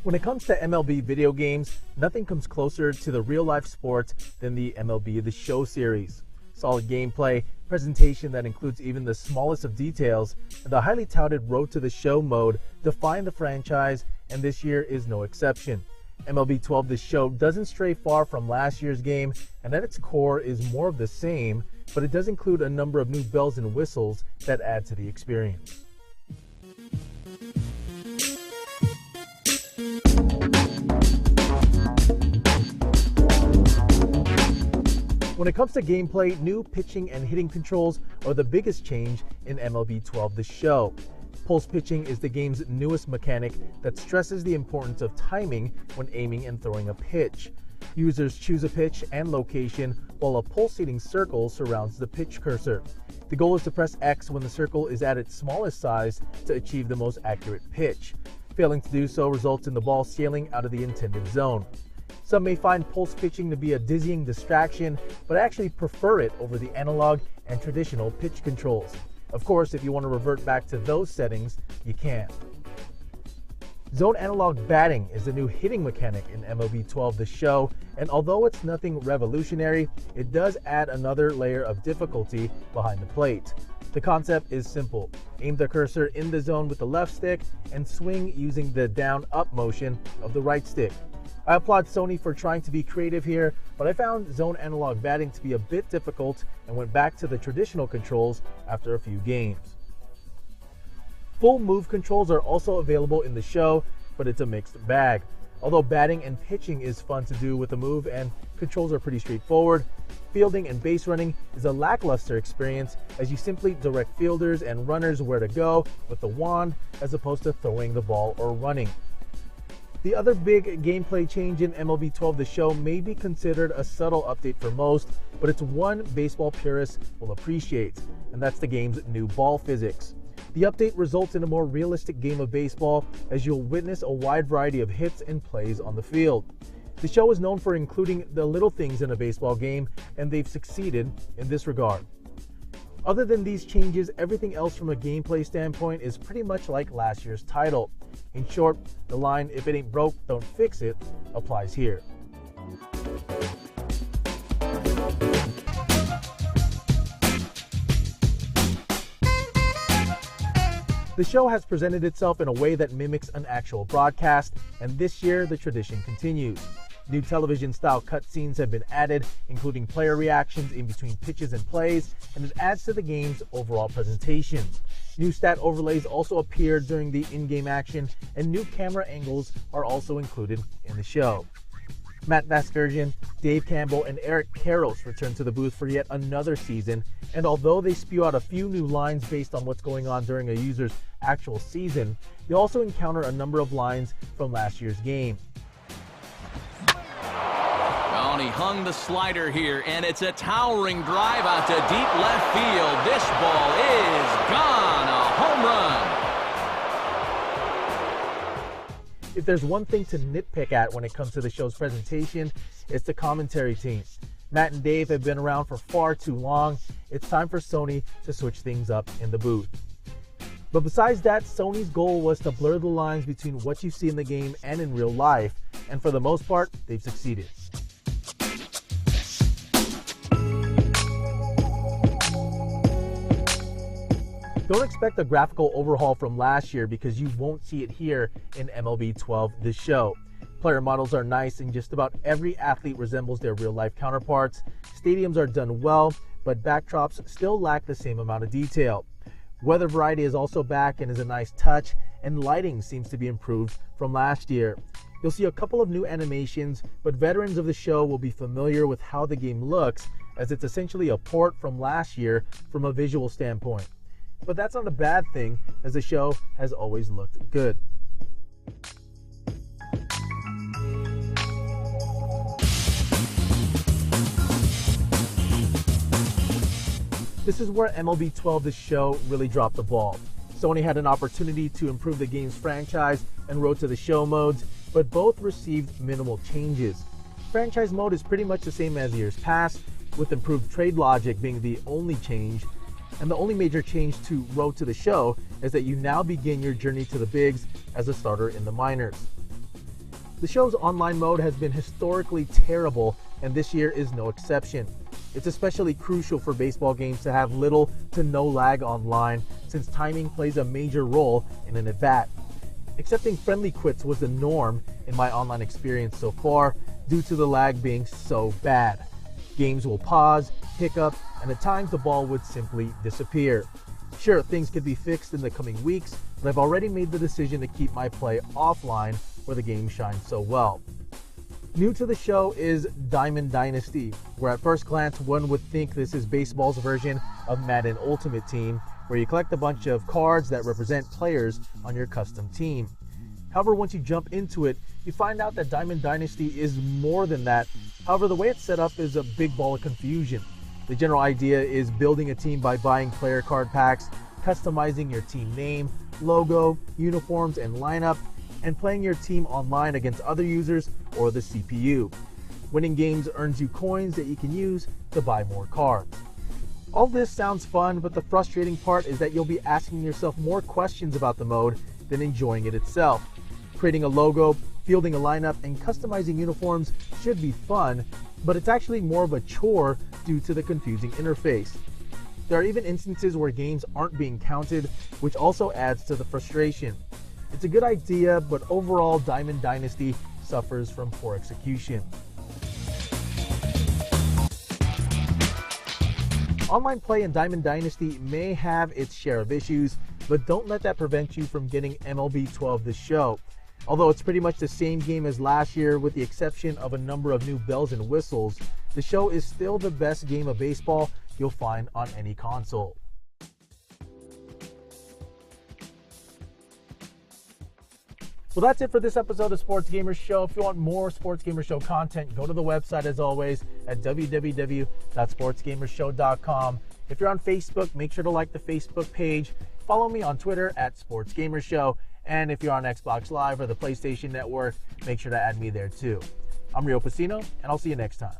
When it comes to MLB video games, nothing comes closer to the real-life sport than the MLB The Show series. Solid gameplay, presentation that includes even the smallest of details, and the highly touted Road to the Show mode define the franchise, and this year is no exception. MLB 12 The Show doesn't stray far from last year's game, and at its core is more of the same, but it does include a number of new bells and whistles that add to the experience. When it comes to gameplay, new pitching and hitting controls are the biggest change in MLB 12 The Show. Pulse pitching is the game's newest mechanic that stresses the importance of timing when aiming and throwing a pitch. Users choose a pitch and location while a pulsating circle surrounds the pitch cursor. The goal is to press X when the circle is at its smallest size to achieve the most accurate pitch. Failing to do so results in the ball sailing out of the intended zone. Some may find pulse pitching to be a dizzying distraction, but I actually prefer it over the analog and traditional pitch controls. Of course, if you want to revert back to those settings, you can. Zone analog batting is the new hitting mechanic in MLB 12 The Show, and although it's nothing revolutionary, it does add another layer of difficulty behind the plate. The concept is simple. Aim the cursor in the zone with the left stick and swing using the down-up motion of the right stick. I applaud Sony for trying to be creative here, but I found zone analog batting to be a bit difficult and went back to the traditional controls after a few games. Full move controls are also available in the show, but it's a mixed bag. Although batting and pitching is fun to do with a move and controls are pretty straightforward, fielding and base running is a lackluster experience as you simply direct fielders and runners where to go with the wand as opposed to throwing the ball or running. The other big gameplay change in MLB 12 The Show may be considered a subtle update for most, but it's one baseball purists will appreciate, and that's the game's new ball physics. The update results in a more realistic game of baseball as you'll witness a wide variety of hits and plays on the field. The show is known for including the little things in a baseball game, and they've succeeded in this regard. Other than these changes, everything else from a gameplay standpoint is pretty much like last year's title. In short, the line, "If it ain't broke, don't fix it," applies here. The show has presented itself in a way that mimics an actual broadcast, and this year the tradition continues. New television-style cutscenes have been added, including player reactions in between pitches and plays, and it adds to the game's overall presentation. New stat overlays also appear during the in-game action, and new camera angles are also included in the show. Matt Vasgersian, Dave Campbell, and Eric Karros return to the booth for yet another season, and although they spew out a few new lines based on what's going on during a user's actual season, they also encounter a number of lines from last year's game. He hung the slider here, and it's a towering drive out to deep left field. This ball is gone, a home run. If there's one thing to nitpick at when it comes to the show's presentation, it's the commentary team. Matt and Dave have been around for far too long. It's time for Sony to switch things up in the booth. But besides that, Sony's goal was to blur the lines between what you see in the game and in real life, and for the most part, they've succeeded. Don't expect a graphical overhaul from last year because you won't see it here in MLB 12 The Show. Player models are nice and just about every athlete resembles their real-life counterparts. Stadiums are done well, but backdrops still lack the same amount of detail. Weather variety is also back and is a nice touch, and lighting seems to be improved from last year. You'll see a couple of new animations, but veterans of the show will be familiar with how the game looks, as it's essentially a port from last year from a visual standpoint. But that's not a bad thing, as the show has always looked good. This is where MLB 12 The Show really dropped the ball. Sony had an opportunity to improve the game's franchise and Road to the Show modes, but both received minimal changes. Franchise mode is pretty much the same as years past, with improved trade logic being the only change. And the only major change to Road to the Show is that you now begin your journey to the bigs as a starter in the minors. The show's online mode has been historically terrible, and this year is no exception. It's especially crucial for baseball games to have little to no lag online, since timing plays a major role in an at-bat. Accepting friendly quits was the norm in my online experience so far, due to the lag being so bad. Games will pause, hiccup, and at times the ball would simply disappear. Sure, things could be fixed in the coming weeks, but I've already made the decision to keep my play offline where the game shines so well. New to the show is Diamond Dynasty, where at first glance one would think this is baseball's version of Madden Ultimate Team, where you collect a bunch of cards that represent players on your custom team. However, once you jump into it, you find out that Diamond Dynasty is more than that. However, the way it's set up is a big ball of confusion. The general idea is building a team by buying player card packs, customizing your team name, logo, uniforms, and lineup, and playing your team online against other users or the CPU. Winning games earns you coins that you can use to buy more cards. All this sounds fun, but the frustrating part is that you'll be asking yourself more questions about the mode than enjoying it itself. Creating a logo, fielding a lineup, and customizing uniforms should be fun, but it's actually more of a chore due to the confusing interface. There are even instances where games aren't being counted, which also adds to the frustration. It's a good idea, but overall Diamond Dynasty suffers from poor execution. Online play in Diamond Dynasty may have its share of issues, but don't let that prevent you from getting MLB 12 The Show. Although it's pretty much the same game as last year with the exception of a number of new bells and whistles, the show is still the best game of baseball you'll find on any console. Well, that's it for this episode of Sports Gamer Show. If you want more Sports Gamer Show content, go to the website as always at www.sportsgamershow.com. If you're on Facebook, make sure to like the Facebook page. Follow me on Twitter at SportsGamerShow. And if you're on Xbox Live or the PlayStation Network, make sure to add me there too. I'm Rio Pacino, and I'll see you next time.